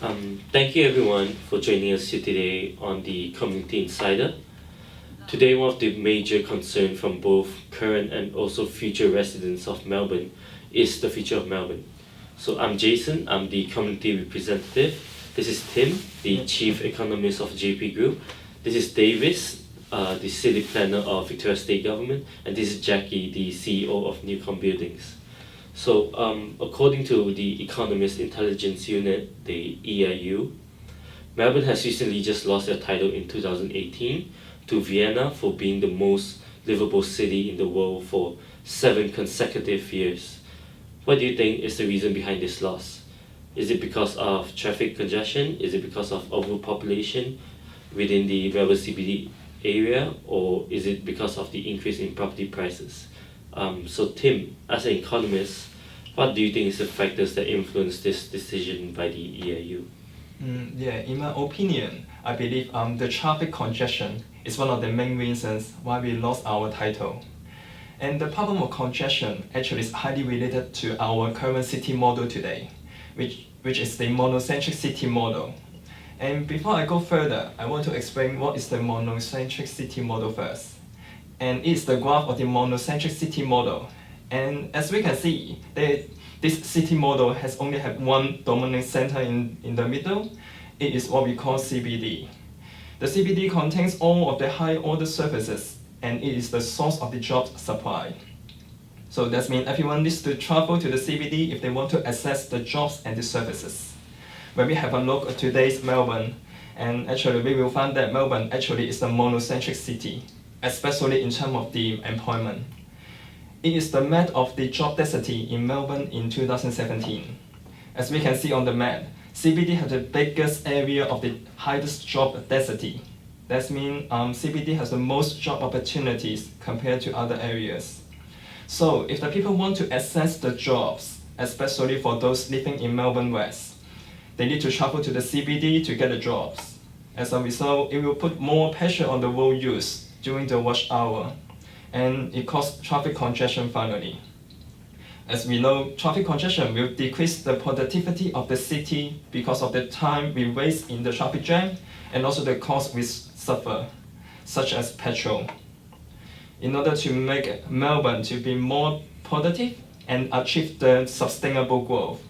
Thank you everyone for joining us here today on the Community Insider. Today, one of the major concerns from both current and also future residents of Melbourne is the future of Melbourne. So I'm Jason, I'm the community representative. This is Tim, the chief economist of JP Group. This is Davis, the city planner of Victoria State Government, and this is Jacky, the CEO of Newcom Buildings. So according to the Economist Intelligence Unit, the EIU, Melbourne has recently just lost their title in 2018 to Vienna for being the most livable city in the world for 7 consecutive years. What do you think is the reason behind this loss? Is it because of traffic congestion? Is it because of overpopulation within the Melbourne CBD area? Or is it because of the increase in property prices? So Tim, as an economist, what do you think is the factors that influence this decision by the EIU? In my opinion, I believe the traffic congestion is one of the main reasons why we lost our title. And the problem of congestion actually is highly related to our current city model today, which is the monocentric city model. And before I go further, I want to explain what is the monocentric city model first. And it's the graph of the monocentric city model. And as we can see, this city model has only had one dominant center in the middle. It is what we call CBD. The CBD contains all of the high-order services, and it is the source of the job supply. So that means everyone needs to travel to the CBD if they want to access the jobs and the services. When we have a look at today's Melbourne, and actually we will find that Melbourne actually is a monocentric city, especially in terms of the employment. It is the map of the job density in Melbourne in 2017. As we can see on the map, CBD has the biggest area of the highest job density. That means CBD has the most job opportunities compared to other areas. So if the people want to access the jobs, especially for those living in Melbourne West, they need to travel to the CBD to get the jobs. As a result, it will put more pressure on the road use during the rush hour, and it causes traffic congestion finally. As we know, traffic congestion will decrease the productivity of the city because of the time we waste in the traffic jam and also the cost we suffer, such as petrol. In order to make Melbourne to be more productive and achieve the sustainable growth,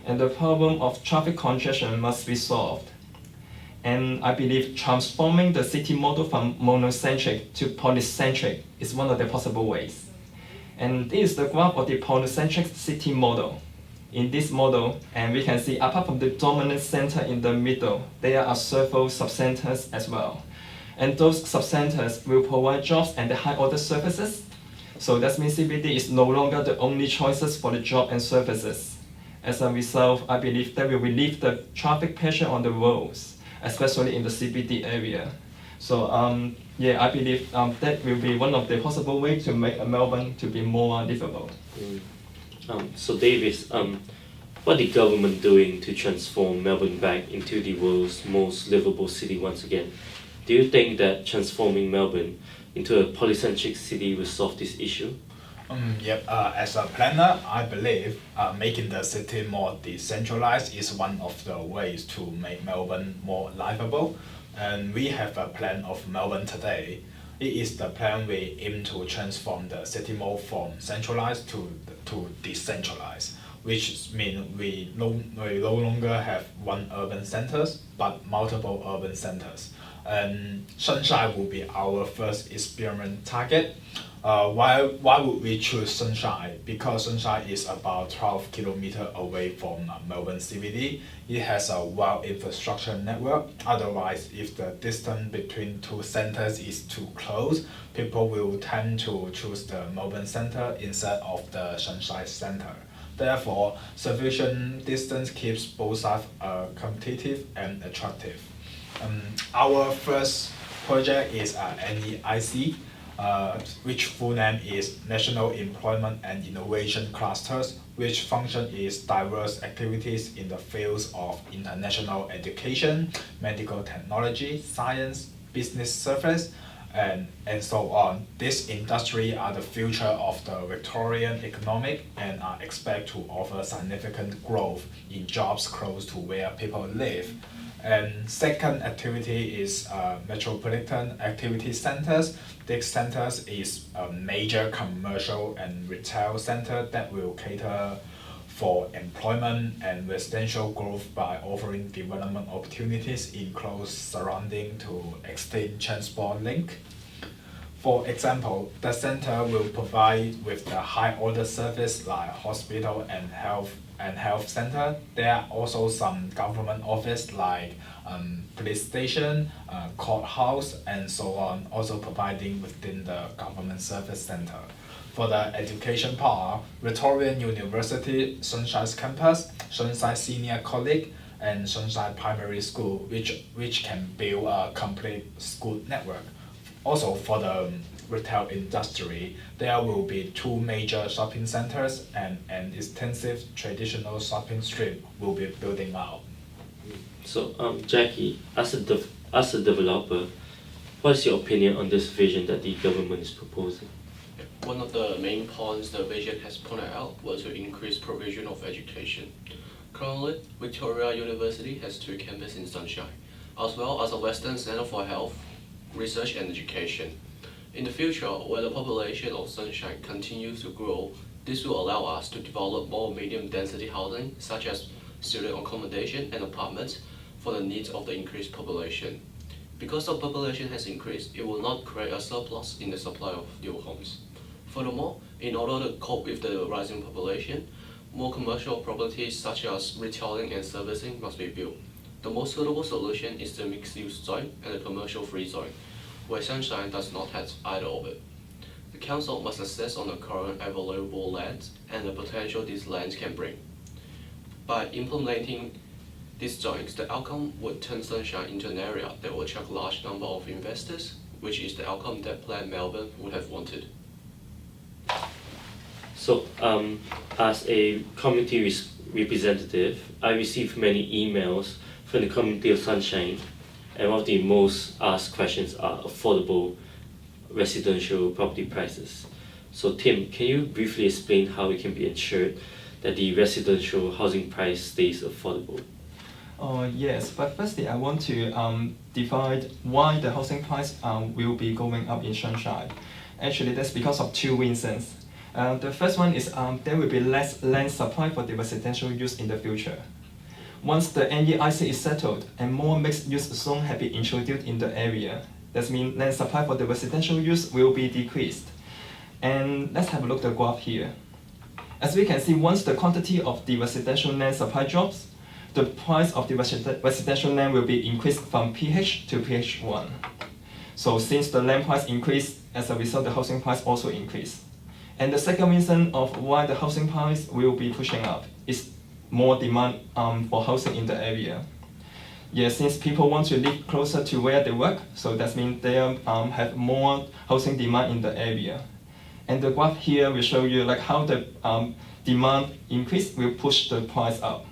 and the problem of traffic congestion must be solved. And I believe transforming the city model from monocentric to polycentric is one of the possible ways. And this is the graph of the polycentric city model. In this model, and we can see apart from the dominant center in the middle, there are several subcenters as well. And those subcenters will provide jobs and the high-order services. So that means CBD is no longer the only choices for the job and services. As a result, I believe that will relieve the traffic pressure on the roads, especially in the CBD area. So I believe that will be one of the possible ways to make Melbourne to be more livable. So Davis, what is the government doing to transform Melbourne back into the world's most livable city once again? Do you think that transforming Melbourne into a polycentric city will solve this issue? As a planner, I believe making the city more decentralized is one of the ways to make Melbourne more livable. And we have a plan of Melbourne today. It is the plan we aim to transform the city more from centralized to decentralized, which means we no longer have one urban centers, but multiple urban centers. And Sunshine will be our first experiment target. Why would we choose Sunshine? Because Sunshine is about 12 kilometers away from Melbourne CBD. It has a well infrastructure network. Otherwise, if the distance between two centers is too close, people will tend to choose the Melbourne Centre instead of the Sunshine Centre. Therefore, sufficient distance keeps both sides competitive and attractive. Our first project is NEIC, which full name is National Employment and Innovation Clusters, which function is diverse activities in the fields of international education, medical technology, science, business service, and so on. This industry are the future of the Victorian economic and are expected to offer significant growth in jobs close to where people live. And second activity is metropolitan activity centers. These centers is a major commercial and retail center that will cater for employment and residential growth by offering development opportunities in close surrounding to extend transport link. For example, the center will provide with the high order service like hospital and health center. There are also some government office like police station, courthouse, and so on, also providing within the government service center. For the education part, Victorian University, Sunshine Campus, Sunshine Senior College, and Sunshine Primary School, which can build a complete school network. Also, for the retail industry, there will be 2 major shopping centers and an extensive traditional shopping strip will be building out. So, Jacky, as a developer, what is your opinion on this vision that the government is proposing? One of the main points the vision has pointed out was to increase provision of education. Currently, Victoria University has 2 campuses in Sunshine, as well as a Western Center for Health, Research and Education. In the future, where the population of Sunshine continues to grow, this will allow us to develop more medium-density housing, such as student accommodation and apartments, for the needs of the increased population. Because the population has increased, it will not create a surplus in the supply of new homes. Furthermore, in order to cope with the rising population, more commercial properties such as retailing and servicing must be built. The most suitable solution is the mixed-use zone and the commercial-free zone, where Sunshine does not have either of it. The council must assess on the current available lands and the potential these lands can bring. By implementing these zones, the outcome would turn Sunshine into an area that will attract a large number of investors, which is the outcome that Plan Melbourne would have wanted. So, as a community representative, I received many emails from the community of Sunshine, and one of the most asked questions are affordable residential property prices. So Tim, can you briefly explain how it can be ensured that the residential housing price stays affordable? Yes, but firstly I want to divide why the housing price will be going up in Sunshine. Actually, that's because of 2 reasons. The first one is there will be less land supply for the residential use in the future. Once the NEIC is settled and more mixed-use zones have been introduced in the area, that means land supply for the residential use will be decreased. And let's have a look at the graph here. As we can see, once the quantity of the residential land supply drops, the price of the residential land will be increased from PH to PH1. So since the land price increased, as a result, the housing price also increased. And the second reason of why the housing price will be pushing up is more demand for housing in the area. Yes, since people want to live closer to where they work, so that means they have more housing demand in the area. And the graph here will show you like how the demand increase will push the price up.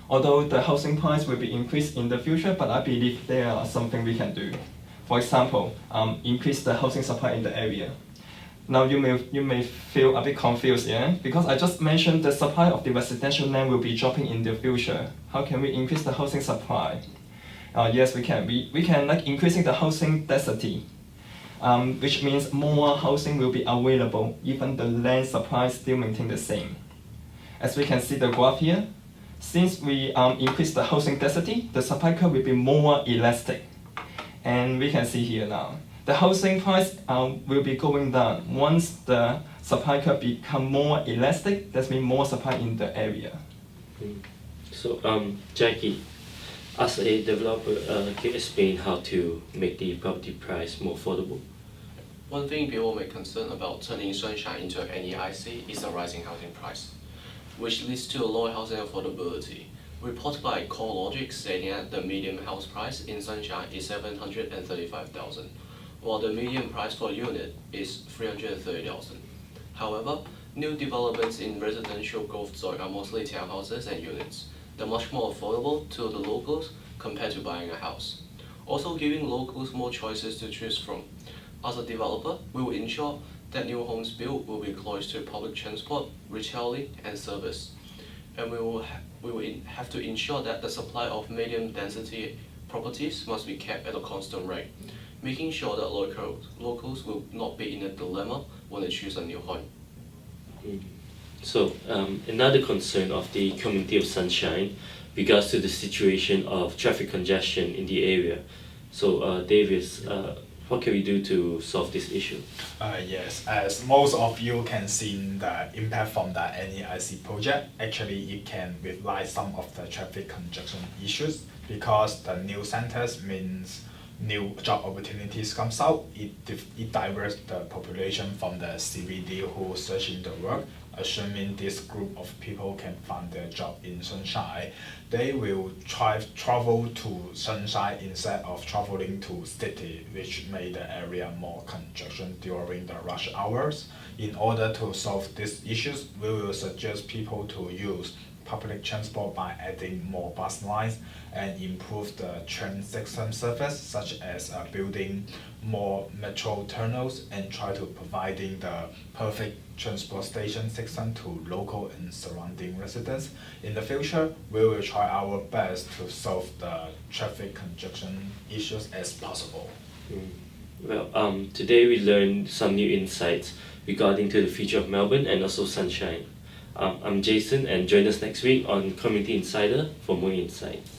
Although the housing price will be increased in the future, but I believe there are something we can do. For example, increase the housing supply in the area. Now you may feel a bit confused, yeah? Because I just mentioned the supply of the residential land will be dropping in the future. How can we increase the housing supply? Yes, we can. We can like increasing the housing density, which means more housing will be available, even the land supply still maintain the same. As we can see the graph here, since we increase the housing density, the supply curve will be more elastic. And we can see here now, the housing price will be going down once the supply curve become more elastic. That means more supply in the area. So, Jacky, as a developer, can you explain how to make the property price more affordable? One thing people may concern about turning Sunshine into an NEIC is the rising housing price, which leads to lower housing affordability. Report by CoreLogic stating that the median house price in Sunshine is 735,000, while the median price per unit is 330,000. However, new developments in residential growth zone are mostly townhouses and units. They're much more affordable to the locals compared to buying a house. also giving locals more choices to choose from. As a developer, we will ensure that new homes built will be close to public transport, retailing, and service. And we will have to ensure that the supply of medium density properties must be kept at a constant rate, making sure that locals will not be in a dilemma when they choose a new home. So another concern of the community of Sunshine regards to the situation of traffic congestion in the area. So Davis, what can we do to solve this issue? Yes, as most of you can see the impact from the NEIC project, actually it can relieve some of the traffic congestion issues because the new centers means new job opportunities comes out. It diverts the population from the CBD who searching the work. Assuming this group of people can find their job in Sunshine, they will travel to Sunshine instead of traveling to city, which made the area more congestion during the rush hours. In order to solve these issues, we will suggest people to use public transport by adding more bus lines and improve the train system service, such as building more metro tunnels and try to providing the perfect transport station system to local and surrounding residents. In the future, we will try our best to solve the traffic congestion issues as possible. Well, today we learned some new insights regarding to the future of Melbourne and also Sunshine. I'm Jason, and join us next week on Community Insider for more insights.